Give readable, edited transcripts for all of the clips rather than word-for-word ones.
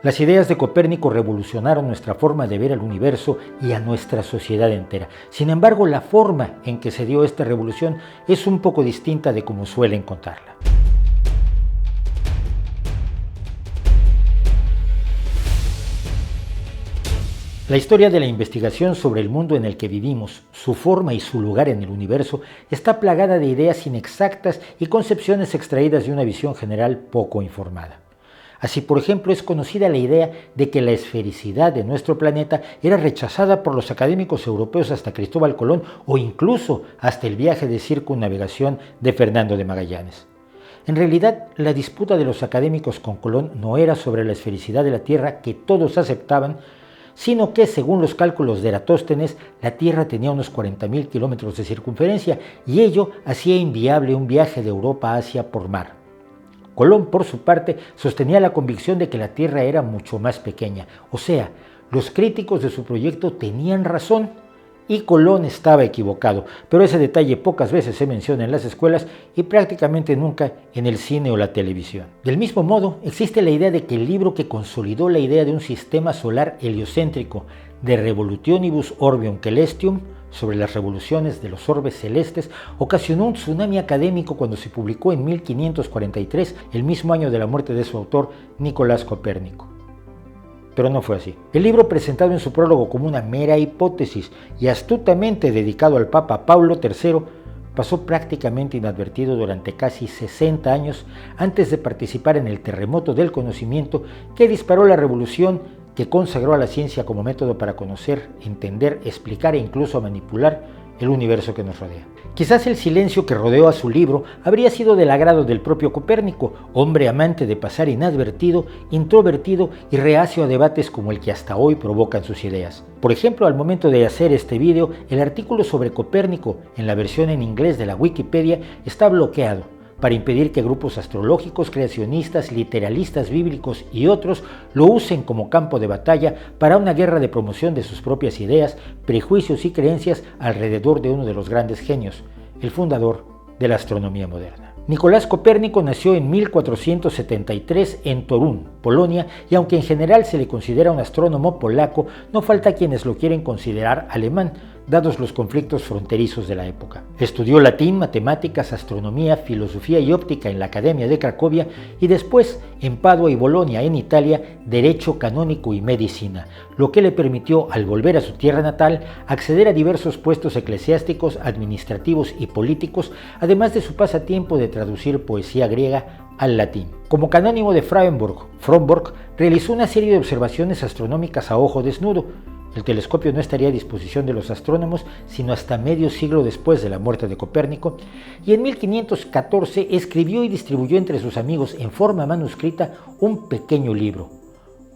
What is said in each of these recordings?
Las ideas de Copérnico revolucionaron nuestra forma de ver al universo y a nuestra sociedad entera. Sin embargo, la forma en que se dio esta revolución es un poco distinta de como suelen contarla. La historia de la investigación sobre el mundo en el que vivimos, su forma y su lugar en el universo, está plagada de ideas inexactas y concepciones extraídas de una visión general poco informada. Así, por ejemplo, es conocida la idea de que la esfericidad de nuestro planeta era rechazada por los académicos europeos hasta Cristóbal Colón o incluso hasta el viaje de circunnavegación de Fernando de Magallanes. En realidad, la disputa de los académicos con Colón no era sobre la esfericidad de la Tierra que todos aceptaban, sino que, según los cálculos de Eratóstenes, la Tierra tenía unos 40.000 kilómetros de circunferencia y ello hacía inviable un viaje de Europa a Asia por mar. Colón, por su parte, sostenía la convicción de que la Tierra era mucho más pequeña, o sea, los críticos de su proyecto tenían razón y Colón estaba equivocado, pero ese detalle pocas veces se menciona en las escuelas y prácticamente nunca en el cine o la televisión. Del mismo modo, existe la idea de que el libro que consolidó la idea de un sistema solar heliocéntrico, De Revolutionibus Orbium Caelestium, sobre las revoluciones de los orbes celestes, ocasionó un tsunami académico cuando se publicó en 1543, el mismo año de la muerte de su autor, Nicolás Copérnico. Pero no fue así. El libro, presentado en su prólogo como una mera hipótesis y astutamente dedicado al Papa Paulo III, pasó prácticamente inadvertido durante casi 60 años antes de participar en el terremoto del conocimiento que disparó la revolución que consagró a la ciencia como método para conocer, entender, explicar e incluso manipular el universo que nos rodea. Quizás el silencio que rodeó a su libro habría sido del agrado del propio Copérnico, hombre amante de pasar inadvertido, introvertido y reacio a debates como el que hasta hoy provocan sus ideas. Por ejemplo, al momento de hacer este video, el artículo sobre Copérnico en la versión en inglés de la Wikipedia está bloqueado para impedir que grupos astrológicos, creacionistas, literalistas bíblicos y otros lo usen como campo de batalla para una guerra de promoción de sus propias ideas, prejuicios y creencias alrededor de uno de los grandes genios, el fundador de la astronomía moderna. Nicolás Copérnico nació en 1473 en Torún, Polonia, y aunque en general se le considera un astrónomo polaco, no falta quienes lo quieren considerar alemán, dados los conflictos fronterizos de la época. Estudió latín, matemáticas, astronomía, filosofía y óptica en la Academia de Cracovia y después, en Padua y Bolonia, en Italia, derecho canónico y medicina, lo que le permitió, al volver a su tierra natal, acceder a diversos puestos eclesiásticos, administrativos y políticos, además de su pasatiempo de traducir poesía griega al latín. Como canónigo de Frombork realizó una serie de observaciones astronómicas a ojo desnudo. El telescopio no estaría a disposición de los astrónomos sino hasta medio siglo después de la muerte de Copérnico, y en 1514 escribió y distribuyó entre sus amigos en forma manuscrita un pequeño libro,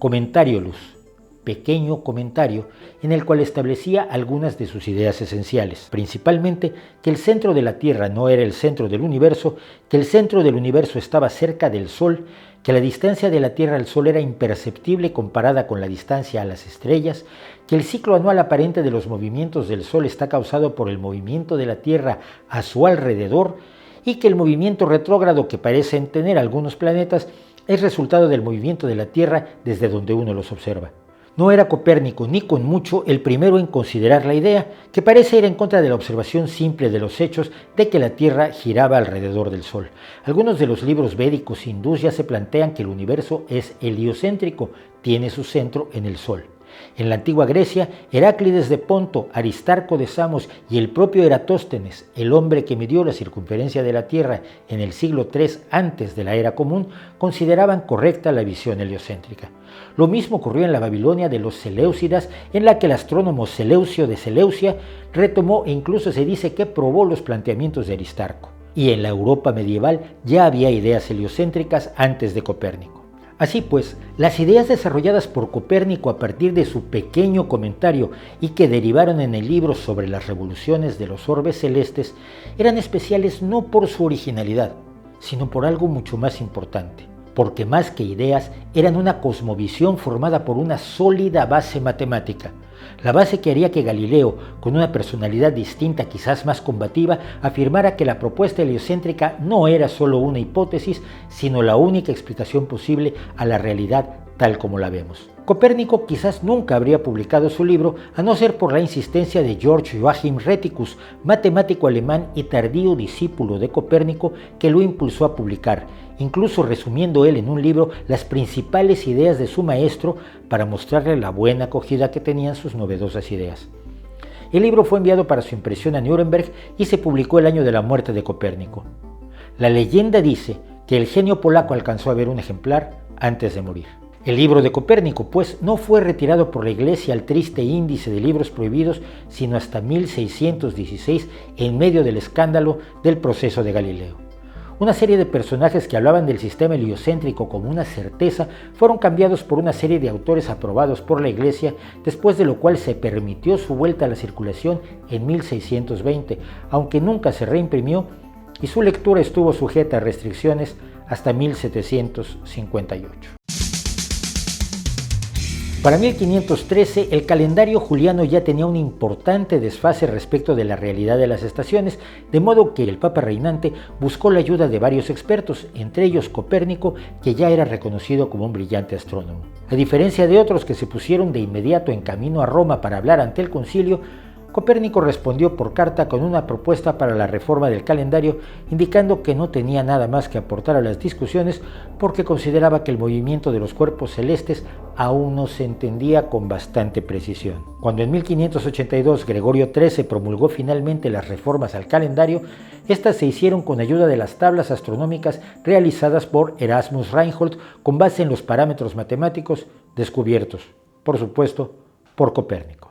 Commentariolus, pequeño comentario, en el cual establecía algunas de sus ideas esenciales, principalmente que el centro de la Tierra no era el centro del universo, que el centro del universo estaba cerca del Sol, que la distancia de la Tierra al Sol era imperceptible comparada con la distancia a las estrellas, que el ciclo anual aparente de los movimientos del Sol está causado por el movimiento de la Tierra a su alrededor y que el movimiento retrógrado que parecen tener algunos planetas es resultado del movimiento de la Tierra desde donde uno los observa. No era Copérnico ni con mucho el primero en considerar la idea, que parece ir en contra de la observación simple de los hechos de que la Tierra giraba alrededor del Sol. Algunos de los libros védicos hindús ya se plantean que el universo es heliocéntrico, tiene su centro en el Sol. En la antigua Grecia, Heráclides de Ponto, Aristarco de Samos y el propio Eratóstenes, el hombre que midió la circunferencia de la Tierra en el siglo III antes de la Era Común, consideraban correcta la visión heliocéntrica. Lo mismo ocurrió en la Babilonia de los Seleucidas, en la que el astrónomo Seleucio de Seleucia retomó e incluso se dice que probó los planteamientos de Aristarco. Y en la Europa medieval ya había ideas heliocéntricas antes de Copérnico. Así pues, las ideas desarrolladas por Copérnico a partir de su pequeño comentario y que derivaron en el libro sobre las revoluciones de los orbes celestes eran especiales no por su originalidad, sino por algo mucho más importante, porque más que ideas eran una cosmovisión formada por una sólida base matemática, la base que haría que Galileo, con una personalidad distinta, quizás más combativa, afirmara que la propuesta heliocéntrica no era solo una hipótesis, sino la única explicación posible a la realidad tal como la vemos. Copérnico quizás nunca habría publicado su libro a no ser por la insistencia de Georg Joachim Rheticus, matemático alemán y tardío discípulo de Copérnico, que lo impulsó a publicar, incluso resumiendo él en un libro las principales ideas de su maestro para mostrarle la buena acogida que tenían sus novedosas ideas. El libro fue enviado para su impresión a Nuremberg y se publicó el año de la muerte de Copérnico. La leyenda dice que el genio polaco alcanzó a ver un ejemplar antes de morir. El libro de Copérnico, pues, no fue retirado por la Iglesia al triste índice de libros prohibidos, sino hasta 1616, en medio del escándalo del proceso de Galileo. Una serie de personajes que hablaban del sistema heliocéntrico como una certeza fueron cambiados por una serie de autores aprobados por la Iglesia, después de lo cual se permitió su vuelta a la circulación en 1620, aunque nunca se reimprimió, y su lectura estuvo sujeta a restricciones hasta 1758. Para 1513, el calendario juliano ya tenía un importante desfase respecto de la realidad de las estaciones, de modo que el Papa reinante buscó la ayuda de varios expertos, entre ellos Copérnico, que ya era reconocido como un brillante astrónomo. A diferencia de otros que se pusieron de inmediato en camino a Roma para hablar ante el concilio, Copérnico respondió por carta con una propuesta para la reforma del calendario, indicando que no tenía nada más que aportar a las discusiones porque consideraba que el movimiento de los cuerpos celestes aún no se entendía con bastante precisión. Cuando en 1582 Gregorio XIII promulgó finalmente las reformas al calendario, estas se hicieron con ayuda de las tablas astronómicas realizadas por Erasmus Reinhold con base en los parámetros matemáticos descubiertos, por supuesto, por Copérnico.